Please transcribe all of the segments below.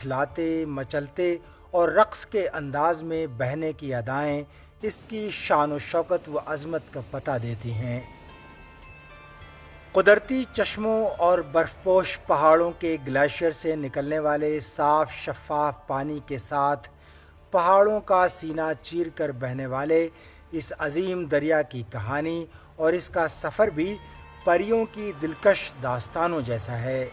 کھلاتے مچلتے اور رقص کے انداز میں بہنے کی ادائیں اس کی شان و شوکت و عظمت کا پتہ دیتی ہیں۔ قدرتی چشموں اور برف پوش پہاڑوں کے گلیشیئر سے نکلنے والے صاف شفاف پانی کے ساتھ پہاڑوں کا سینہ چیر کر بہنے والے اس عظیم دریا کی کہانی اور اس کا سفر بھی پریوں کی دلکش داستانوں جیسا ہے۔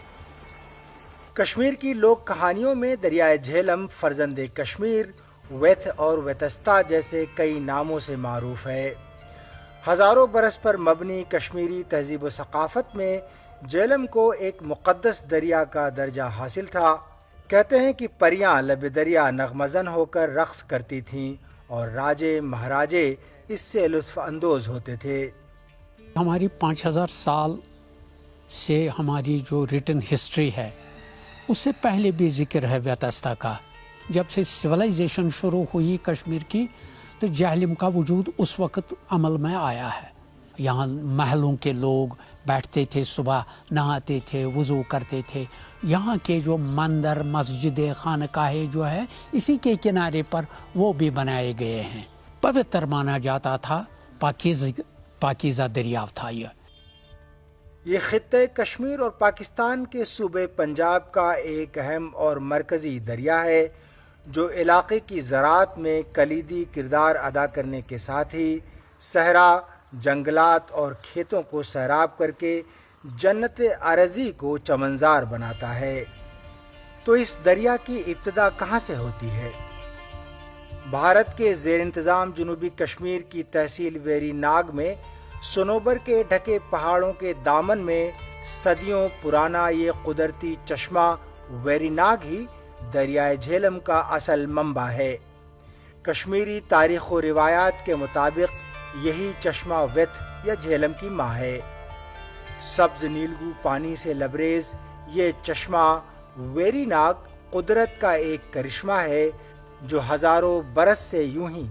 کشمیر کی لوک کہانیوں میں دریائے جہلم فرزند کشمیر، ویتھ اور ویتستہ جیسے کئی ناموں سے معروف ہے۔ ہزاروں برس پر مبنی کشمیری تہذیب و ثقافت میں جہلم کو ایک مقدس دریا کا درجہ حاصل تھا۔ کہتے ہیں کہ پریاں لب دریا نغمہ زن ہو کر رقص کرتی تھیں اور راجے مہاراجے اس سے لطف اندوز ہوتے تھے۔ ہماری 5000 سال سے ہماری جو ریٹن ہسٹری ہے اس سے پہلے بھی ذکر ہے ویتستہ کا۔ جب سے سویلائزیشن شروع ہوئی کشمیر کی تو جہلم کا وجود اس وقت عمل میں آیا ہے۔ یہاں محلوں کے لوگ بیٹھتے تھے، صبح نہاتے تھے، وضو کرتے تھے۔ یہاں کے جو مندر، مسجد، خانقاہیں جو ہے اسی کے کنارے پر وہ بھی بنائے گئے ہیں۔ پوتر مانا جاتا تھا، پاکیزہ دریافت تھا یہ خطے کشمیر اور پاکستان کے صوبے پنجاب کا ایک اہم اور مرکزی دریا ہے جو علاقے کی زراعت میں کلیدی کردار ادا کرنے کے ساتھ ہی صحرا، جنگلات اور کھیتوں کو سیراب کر کے جنت ارضی کو چمنزار بناتا ہے۔ تو اس دریا کی ابتدا کہاں سے ہوتی ہے؟ بھارت کے زیر انتظام جنوبی کشمیر کی تحصیل ویری ناگ میں سنوبر کے ڈھکے پہاڑوں کے دامن میں صدیوں پرانا یہ قدرتی چشمہ ویری ناگ ہی دریائے جہلم کا اصل منبع ہے۔ کشمیری تاریخ و روایات کے مطابق یہی چشمہ ویتھ یا جہلم کی ماں ہے۔ سبز نیلگو پانی سے لبریز یہ چشمہ ویری ناگ قدرت کا ایک کرشمہ ہے جو ہزاروں برس سے یوں ہی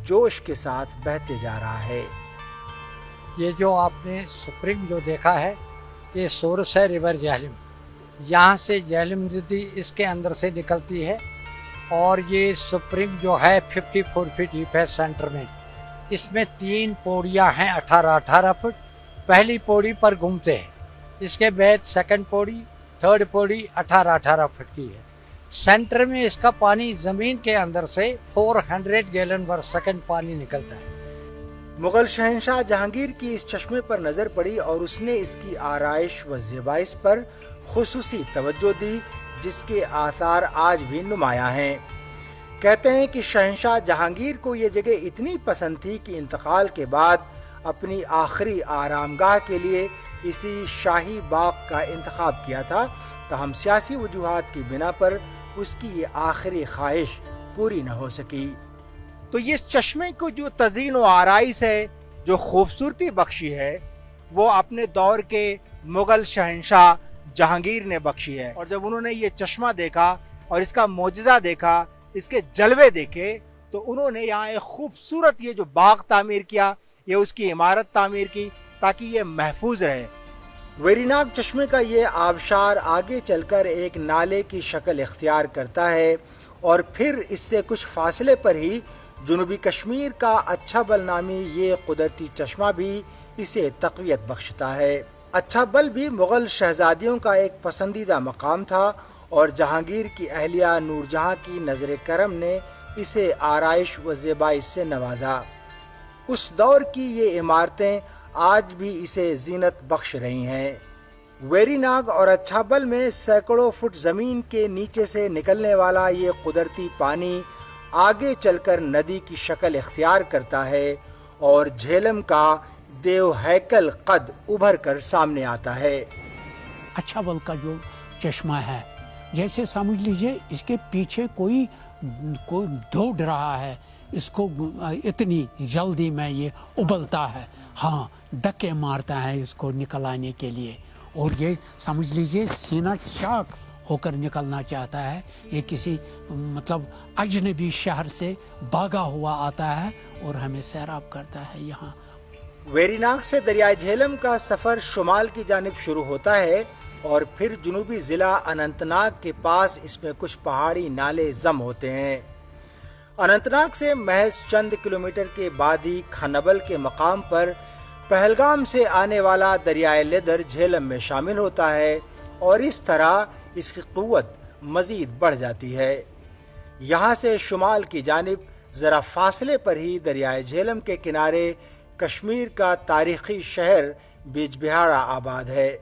جوش کے ساتھ بہتے جا رہا ہے۔ یہ جو آپ نے سپرنگ جو دیکھا ہے یہ سورس ہے ریور جہلم۔ یہاں سے جہلم ندی اس کے اندر سے نکلتی ہے اور یہ سپرنگ جو ہے 54 فٹ ڈیپ ہے سینٹر میں۔ اس میں 3 پوڑیاں ہیں 18 فٹ۔ پہلی پوڑی پر گھومتے ہیں، اس کے بعد سیکنڈ پوڑی، تھرڈ پوڑی 18 فٹ کی ہے۔ سینٹر میں اس کا پانی زمین کے اندر سے 400 گیلن پر سیکنڈ پانی نکلتا ہے۔ مغل شہنشاہ جہانگیر کی اس چشمے پر نظر پڑی اور اس نے اس کی آرائش و زیبائش پر خصوصی توجہ دی جس کے آثار آج بھی نمایاں ہیں۔ کہتے ہیں کہ شہنشاہ جہانگیر کو یہ جگہ اتنی پسند تھی کہ انتقال کے بعد اپنی آخری آرام گاہ کے لیے اسی شاہی باغ کا انتخاب کیا تھا، تاہم سیاسی وجوہات کی بنا پر اس کی یہ آخری خواہش پوری نہ ہو سکی۔ تو یہ چشمے کو جو تزئین و آرائش ہے، جو خوبصورتی بخشی ہے، وہ اپنے دور کے مغل شہنشاہ جہانگیر نے بخشی ہے۔ اور جب انہوں نے یہ چشمہ دیکھا اور اس کا معجزہ دیکھا، اس کے جلوے دیکھے، تو انہوں نے یہاں ایک خوبصورت یہ جو باغ تعمیر کیا، یہ اس کی عمارت تعمیر کی تاکہ یہ محفوظ رہے۔ ویری ناگ چشمے کا یہ آبشار آگے چل کر ایک نالے کی شکل اختیار کرتا ہے اور پھر اس سے کچھ فاصلے پر ہی جنوبی کشمیر کا اچھا بل نامی یہ قدرتی چشمہ بھی اسے تقویت بخشتا ہے۔ اچھا بل بھی مغل شہزادیوں کا ایک پسندیدہ مقام تھا اور جہانگیر کی اہلیہ نور جہاں کی نظر کرم نے اسے آرائش و زیبائش سے نوازا۔ اس دور کی یہ عمارتیں آج بھی اسے زینت بخش رہی ہیں۔ ویری ناگ اور اچھا بل میں سینکڑوں فٹ زمین کے نیچے سے نکلنے والا یہ قدرتی پانی آگے چل کر ندی کی شکل اختیار کرتا ہے اور جہلم کا دیو ہیکل قد ابھر کر سامنے آتا ہے۔ اچھا بل کا جو چشمہ ہے جیسے سمجھ لیجئے اس کے پیچھے کوئی دوڑ رہا ہے، اس کو اتنی جلدی میں یہ ابلتا ہے، ہاں دھکے مارتا ہے اس کو نکل آنے کے لیے، اور یہ سمجھ لیجئے سینہ چاک ہو کر نکلنا چاہتا ہے۔ یہ کسی مطلب اجنبی شہر سے بھاگا ہوا آتا ہے اور ہمیں سیراب کرتا ہے یہاں۔ ویری ناگ سے دریائے جہلم کا سفر شمال کی جانب شروع ہوتا ہے اور پھر جنوبی ضلع اننت ناگ کے پاس اس میں کچھ پہاڑی نالے ضم ہوتے ہیں۔ اننت ناگ سے محض چند کلومیٹر کے بعد ہی کھنبل کے مقام پر پہلگام سے آنے والا دریائے لیدر جہلم میں شامل ہوتا ہے اور اس طرح اس کی قوت مزید بڑھ جاتی ہے۔ یہاں سے شمال کی جانب ذرا فاصلے پر ہی دریائے جہلم کے کنارے کشمیر کا تاریخی شہر بیج بہارا آباد ہے۔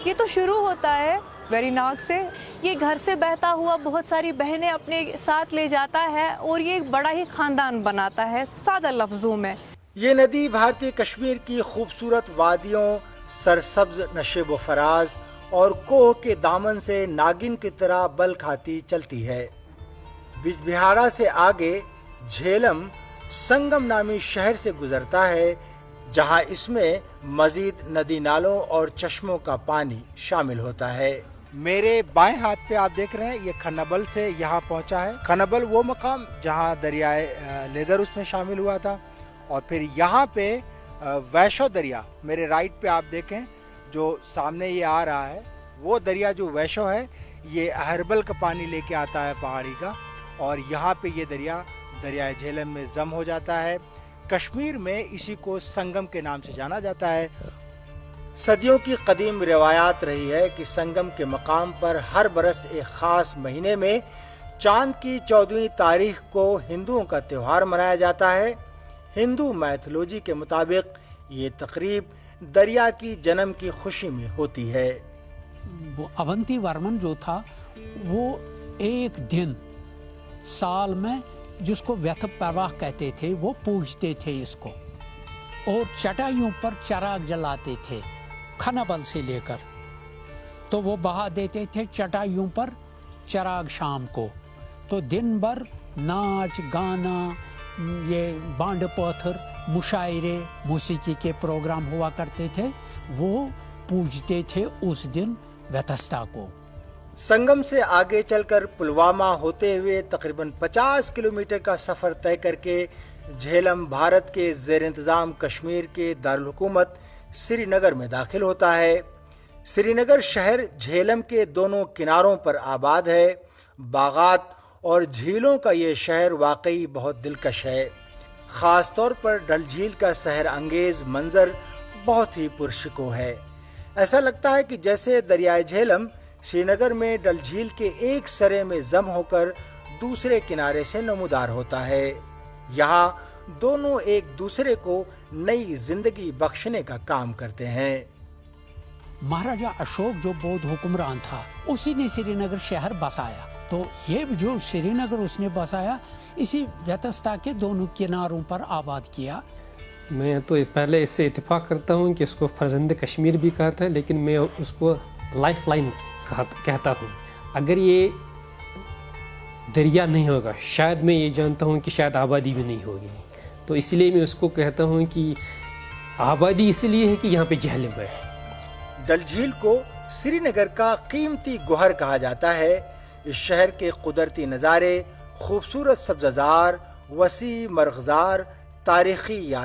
یہ تو شروع ہوتا ہے ویری ناگ سے، یہ گھر سے بہتا ہوا بہت ساری بہنیں اپنے ساتھ لے جاتا ہے اور یہ ایک بڑا ہی خاندان بناتا ہے سادہ لفظوں میں۔ یہ ندی بھارتی کشمیر کی خوبصورت وادیوں، سرسبز نشیب و فراز اور کوہ کے دامن سے ناگن کی طرح بل کھاتی چلتی ہے۔ بیج بہارا سے آگے جہلم سنگم نامی شہر سے گزرتا ہے، جہاں اس میں مزید ندی نالوں اور چشموں کا پانی شامل ہوتا ہے۔ میرے بائیں ہاتھ پہ آپ دیکھ رہے ہیں یہ کھنبل سے یہاں پہنچا ہے۔ کھنبل وہ مقام جہاں دریائے لیدر اس میں شامل ہوا تھا، اور پھر یہاں پہ ویشو دریا، میرے رائٹ پہ آپ دیکھیں جو سامنے یہ آ رہا ہے، وہ دریا جو ویشو ہے یہ اہربل کا پانی لے کے آتا ہے پہاڑی کا، اور یہاں پہ یہ دریا دریائے جہلم میں ضم ہو جاتا ہے۔ کشمیر میں اسی کو سنگم کے نام سے جانا جاتا ہے۔ صدیوں کی قدیم روایات رہی ہے کہ سنگم کے مقام پر ہر برس ایک خاص مہینے میں چاند کی 14ویں تاریخ کو ہندوؤں کا تہوار منایا جاتا ہے۔ ہندو میتھولوجی کے مطابق یہ تقریب دریا کی جنم کی خوشی میں ہوتی ہے۔ وہ اونتی ورمن جو تھا وہ ایک دن سال میں جس کو ویتھ پرواہ کہتے تھے وہ پوجتے تھے اس کو، اور چٹائیوں پر چراغ جلاتے تھے کھنبل سے لے کر، تو وہ بہا دیتے تھے چٹائیوں پر چراغ شام کو، تو دن بھر ناچ گانا، یہ بانڈ پاتھر، مشاعرے، موسیقی کے پروگرام ہوا کرتے تھے۔ وہ پوجتے تھے اس دن ویتھستا کو۔ سنگم سے آگے چل کر پلوامہ ہوتے ہوئے تقریباً 50 کلومیٹر کا سفر طے کر کے جہلم بھارت کے زیر انتظام کشمیر کے دارالحکومت سری نگر میں داخل ہوتا ہے۔ سری نگر شہر جہلم کے دونوں کناروں پر آباد ہے۔ باغات اور جھیلوں کا یہ شہر واقعی بہت دلکش ہے۔ خاص طور پر ڈل جھیل کا سحر انگیز منظر بہت ہی پرشکو ہے۔ ایسا لگتا ہے کہ جیسے دریائے جہلم سری نگر میں ڈل جھیل کے ایک سرے میں ضم ہو کر دوسرے کنارے سے نمودار ہوتا ہے۔ یہاں دونوں ایک دوسرے کو نئی زندگی بخشنے کا کام کرتے ہیں۔ مہاراجا اشوک جو بودھ حکمران تھا اسی نے سری نگر شہر بسایا، تو یہ جو سری نگر اس نے بسایا اسی ویتھستا کے دونوں کناروں پر آباد کیا۔ میں تو پہلے اس سے اتفاق کرتا ہوں کہ اس کو فرزند کشمیر بھی کہتا ہے، لیکن میں اس کو لائف لائن کہتا ہوں۔ اگر یہ دریا نہیں ہوگا شاید میں یہ جانتا ہوں کہ شاید آبادی بھی نہیں ہوگی، تو اس لیے میں اس کو کہتا ہوں کہ آبادی اس لیے ہے کہ یہاں پہ جہلم ہے۔ ڈل جھیل کو سری نگر کا قیمتی گوہر کہا جاتا ہے۔ اس شہر کے قدرتی نظارے، خوبصورت سبززار، وسیع مرغزار، تاریخی یاد